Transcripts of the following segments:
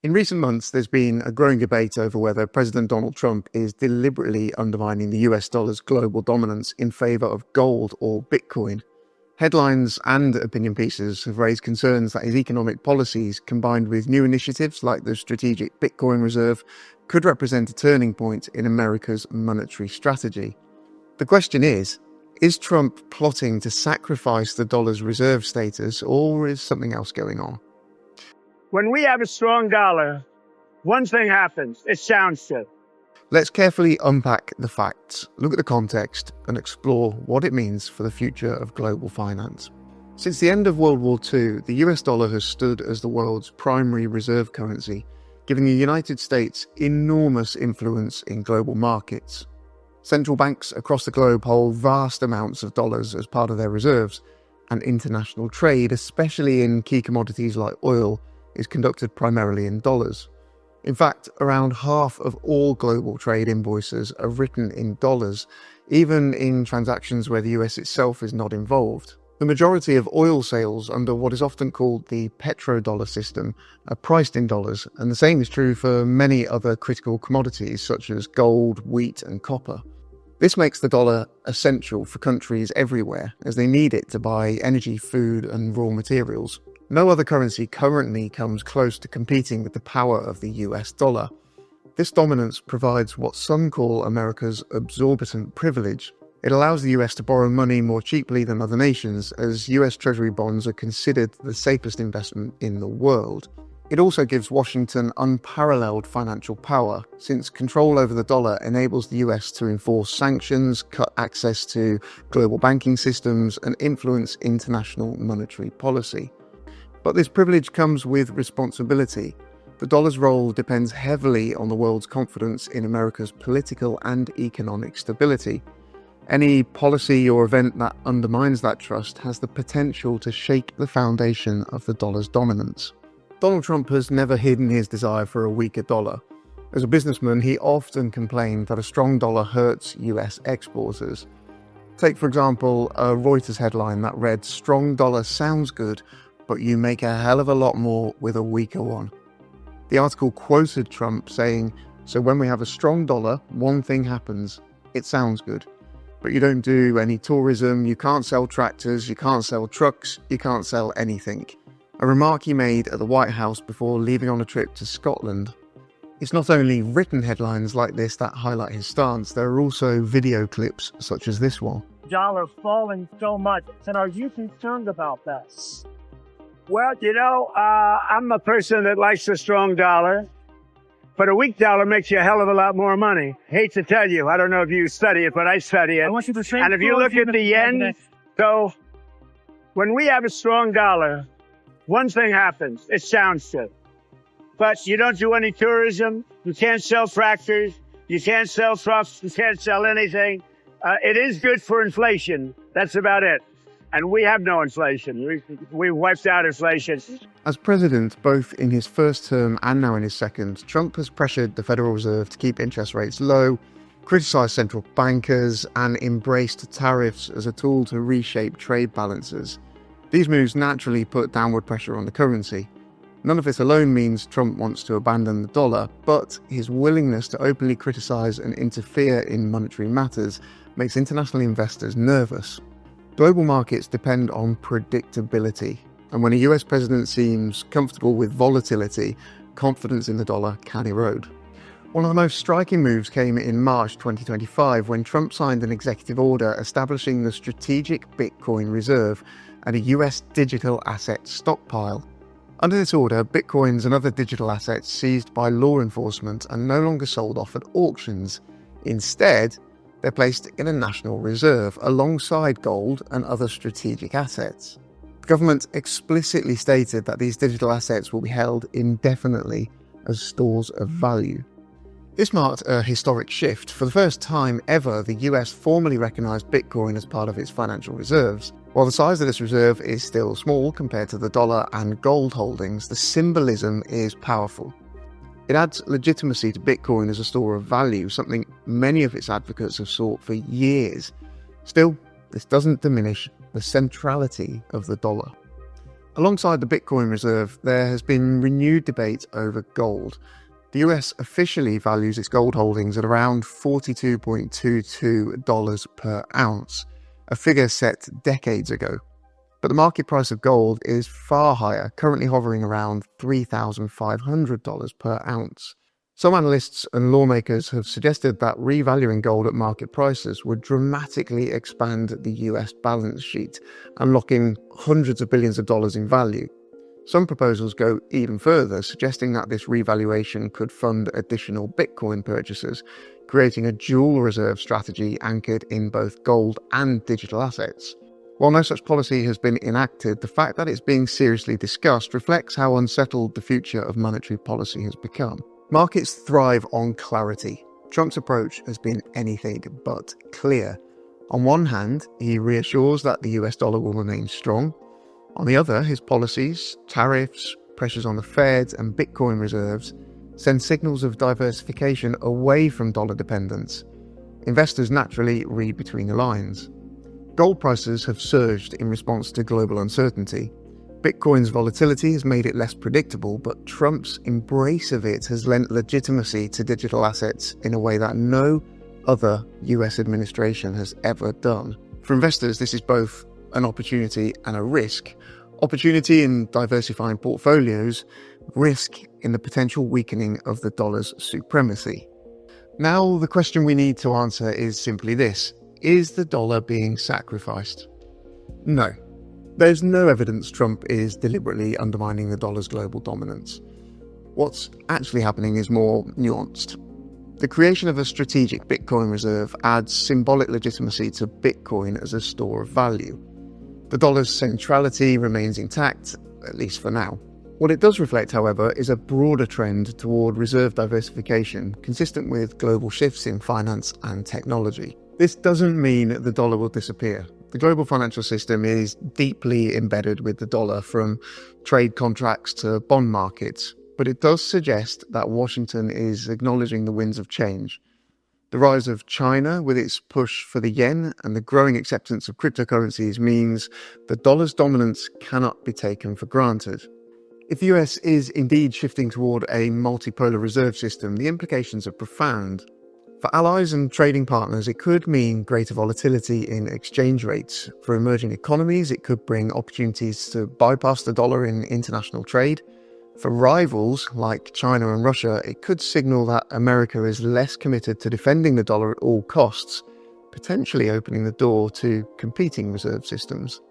In recent months, there's been a growing debate over whether President Donald Trump is deliberately undermining the US dollar's global dominance in favour of gold or Bitcoin. Headlines and opinion pieces have raised concerns that his economic policies, combined with new initiatives like the strategic Bitcoin reserve, could represent a turning point in America's monetary strategy. The question is Trump plotting to sacrifice the dollar's reserve status, or is something else going on? When we have a strong dollar, one thing happens. It sounds good. Let's carefully unpack the facts, look at the context, and explore what it means for the future of global finance. Since the end of World War II, the US dollar has stood as the world's primary reserve currency, giving the United States enormous influence in global markets. Central banks across the globe hold vast amounts of dollars as part of their reserves, and international trade, especially in key commodities like oil, is conducted primarily in dollars. In fact, around half of all global trade invoices are written in dollars, even in transactions where the US itself is not involved. The majority of oil sales under what is often called the petrodollar system are priced in dollars, and the same is true for many other critical commodities such as gold, wheat, and copper. This makes the dollar essential for countries everywhere, as they need it to buy energy, food, and raw materials. No other currency currently comes close to competing with the power of the US dollar. This dominance provides what some call America's absorbent privilege. It allows the US to borrow money more cheaply than other nations, as US Treasury bonds are considered the safest investment in the world. It also gives Washington unparalleled financial power, since control over the dollar enables the US to enforce sanctions, cut access to global banking systems, and influence international monetary policy. But this privilege comes with responsibility. The dollar's role depends heavily on the world's confidence in America's political and economic stability. Any policy or event that undermines that trust has the potential to shake the foundation of the dollar's dominance. Donald Trump has never hidden his desire for a weaker dollar. As a businessman, he often complained that a strong dollar hurts US exporters. Take, for example, a Reuters headline that read, "Strong dollar sounds good, but you make a hell of a lot more with a weaker one." The article quoted Trump saying, "So when we have a strong dollar, one thing happens. It sounds good. But you don't do any tourism, you can't sell tractors, you can't sell trucks, you can't sell anything." A remark he made at the White House before leaving on a trip to Scotland. It's not only written headlines like this that highlight his stance, there are also video clips such as this one. Dollar falling so much, and are you concerned about that? Well, I'm a person that likes a strong dollar, but a weak dollar makes you a hell of a lot more money. Hate to tell you, I don't know if you study it, but I study it. I want you to say, and if you look at the yen, so when we have a strong dollar, one thing happens. It sounds good. But you don't do any tourism, you can't sell tractors, you can't sell trucks, you can't sell anything. It is good for inflation. That's about it. And we have no inflation. We wiped out inflation. As president, both in his first term and now in his second, Trump has pressured the Federal Reserve to keep interest rates low, criticised central bankers, and embraced tariffs as a tool to reshape trade balances. These moves naturally put downward pressure on the currency. None of this alone means Trump wants to abandon the dollar, but his willingness to openly criticise and interfere in monetary matters makes international investors nervous. Global markets depend on predictability, and when a US president seems comfortable with volatility, confidence in the dollar can erode. One of the most striking moves came in March 2025 when Trump signed an executive order establishing the strategic Bitcoin reserve and a US digital asset stockpile. Under this order, Bitcoins and other digital assets seized by law enforcement are no longer sold off at auctions. Instead, they're placed in a national reserve alongside gold and other strategic assets. The government explicitly stated that these digital assets will be held indefinitely as stores of value. This marked a historic shift. For the first time ever, the US formally recognised Bitcoin as part of its financial reserves. While the size of this reserve is still small compared to the dollar and gold holdings, the symbolism is powerful. It adds legitimacy to Bitcoin as a store of value, something many of its advocates have sought for years. Still, this doesn't diminish the centrality of the dollar. Alongside the Bitcoin reserve, there has been renewed debate over gold. The US officially values its gold holdings at around $42.22 per ounce, a figure set decades ago. But the market price of gold is far higher, currently hovering around $3,500 per ounce. Some analysts and lawmakers have suggested that revaluing gold at market prices would dramatically expand the US balance sheet, unlocking hundreds of billions of dollars in value. Some proposals go even further, suggesting that this revaluation could fund additional Bitcoin purchases, creating a dual reserve strategy anchored in both gold and digital assets. While no such policy has been enacted, the fact that it's being seriously discussed reflects how unsettled the future of monetary policy has become. Markets thrive on clarity. Trump's approach has been anything but clear. On one hand, he reassures that the US dollar will remain strong. On the other, his policies, tariffs, pressures on the Fed, and Bitcoin reserves send signals of diversification away from dollar dependence. Investors naturally read between the lines. Gold prices have surged in response to global uncertainty. Bitcoin's volatility has made it less predictable, but Trump's embrace of it has lent legitimacy to digital assets in a way that no other US administration has ever done. For investors, this is both an opportunity and a risk. Opportunity in diversifying portfolios, risk in the potential weakening of the dollar's supremacy. Now, the question we need to answer is simply this: is the dollar being sacrificed? No. There's no evidence Trump is deliberately undermining the dollar's global dominance. What's actually happening is more nuanced. The creation of a strategic Bitcoin reserve adds symbolic legitimacy to Bitcoin as a store of value. The dollar's centrality remains intact, at least for now. What it does reflect, however, is a broader trend toward reserve diversification, consistent with global shifts in finance and technology. This doesn't mean the dollar will disappear. The global financial system is deeply embedded with the dollar, from trade contracts to bond markets, but it does suggest that Washington is acknowledging the winds of change. The rise of China, with its push for the yen, and the growing acceptance of cryptocurrencies means the dollar's dominance cannot be taken for granted. If the US is indeed shifting toward a multipolar reserve system, the implications are profound. For allies and trading partners, it could mean greater volatility in exchange rates. For emerging economies, it could bring opportunities to bypass the dollar in international trade. For rivals like China and Russia, it could signal that America is less committed to defending the dollar at all costs, potentially opening the door to competing reserve systems.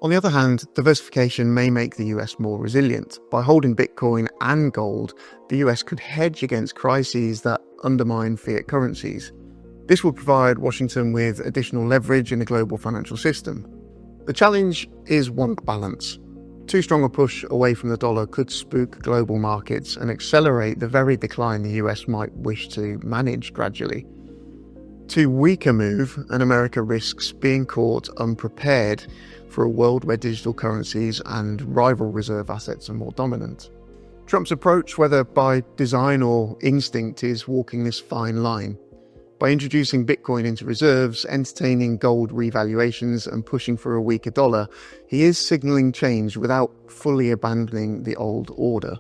On the other hand, diversification may make the US more resilient. By holding Bitcoin and gold, the US could hedge against crises that undermine fiat currencies. This will provide Washington with additional leverage in the global financial system. The challenge is one of balance. Too strong a push away from the dollar could spook global markets and accelerate the very decline the US might wish to manage gradually. Too weak a move, and America risks being caught unprepared for a world where digital currencies and rival reserve assets are more dominant. Trump's approach, whether by design or instinct, is walking this fine line. By introducing Bitcoin into reserves, entertaining gold revaluations, and pushing for a weaker dollar, he is signaling change without fully abandoning the old order.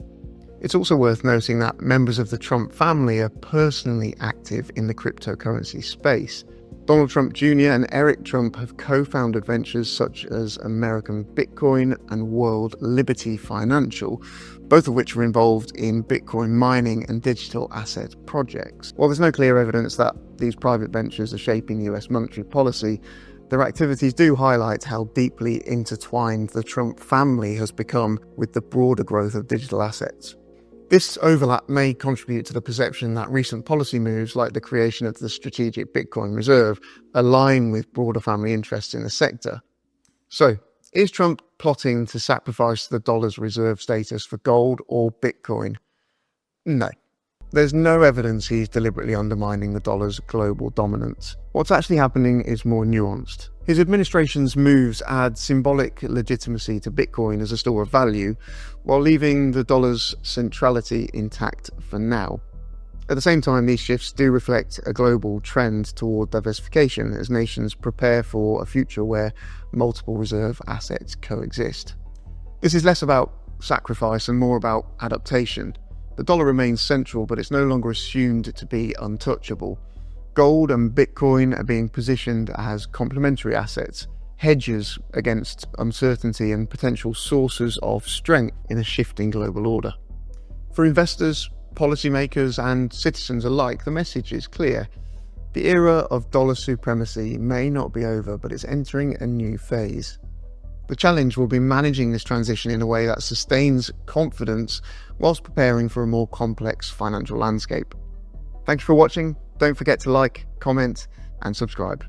It's also worth noting that members of the Trump family are personally active in the cryptocurrency space. Donald Trump Jr. and Eric Trump have co-founded ventures such as American Bitcoin and World Liberty Financial, both of which are involved in Bitcoin mining and digital asset projects. While there's no clear evidence that these private ventures are shaping US monetary policy, their activities do highlight how deeply intertwined the Trump family has become with the broader growth of digital assets. This overlap may contribute to the perception that recent policy moves, like the creation of the strategic Bitcoin reserve, align with broader family interests in the sector. So, is Trump plotting to sacrifice the dollar's reserve status for gold or Bitcoin? No. There's no evidence he's deliberately undermining the dollar's global dominance. What's actually happening is more nuanced. His administration's moves add symbolic legitimacy to Bitcoin as a store of value, while leaving the dollar's centrality intact for now. At the same time, these shifts do reflect a global trend toward diversification as nations prepare for a future where multiple reserve assets coexist. This is less about sacrifice and more about adaptation. The dollar remains central, but it's no longer assumed to be untouchable. Gold and Bitcoin are being positioned as complementary assets, hedges against uncertainty and potential sources of strength in a shifting global order. For investors, policymakers, and citizens alike, the message is clear. The era of dollar supremacy may not be over, but it's entering a new phase. The challenge will be managing this transition in a way that sustains confidence whilst preparing for a more complex financial landscape. Thanks for watching. Don't forget to like, comment, and subscribe.